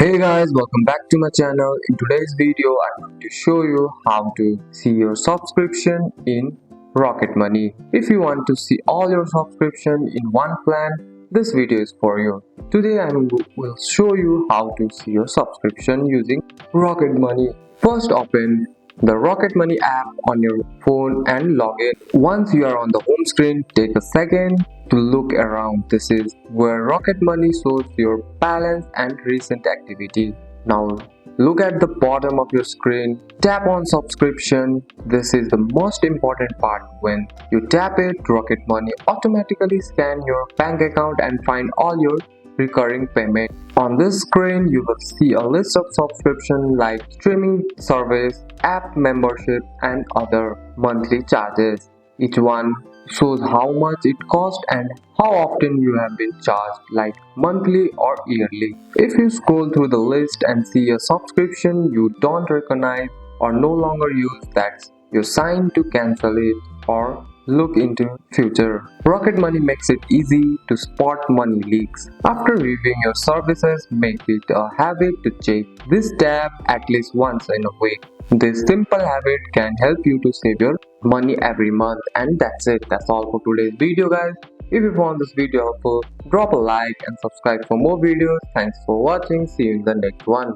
Hey guys, welcome back to my channel. In today's video, I'm going to show you how to see your subscription in Rocket Money. If you want to see all your subscription in one plan, this video is for you. Today I will show you how to see your subscription using Rocket Money. First, open the Rocket Money app on your phone and log in. Once you are on the home screen, take a second to look around. This is where Rocket Money shows your balance and recent activity. Now look at the bottom of your screen, tap on subscription. This is the most important part. When you tap it, Rocket Money automatically scan your bank account and find all your recurring payment. On this screen, you will see a list of subscriptions like streaming service, app membership, and other monthly charges. Each one shows how much it costs and how often you have been charged, like monthly or yearly. If you scroll through the list and see a subscription you don't recognize or no longer use, that's your sign to cancel it or look into future. Rocket Money makes it easy to spot money leaks. After reviewing your services, make it a habit to check this tab at least once in a week. This simple habit can help you to save your money every month. And that's it. That's all for today's video, guys. If you found this video helpful, drop a like and subscribe for more videos. Thanks for watching. See you in the next one.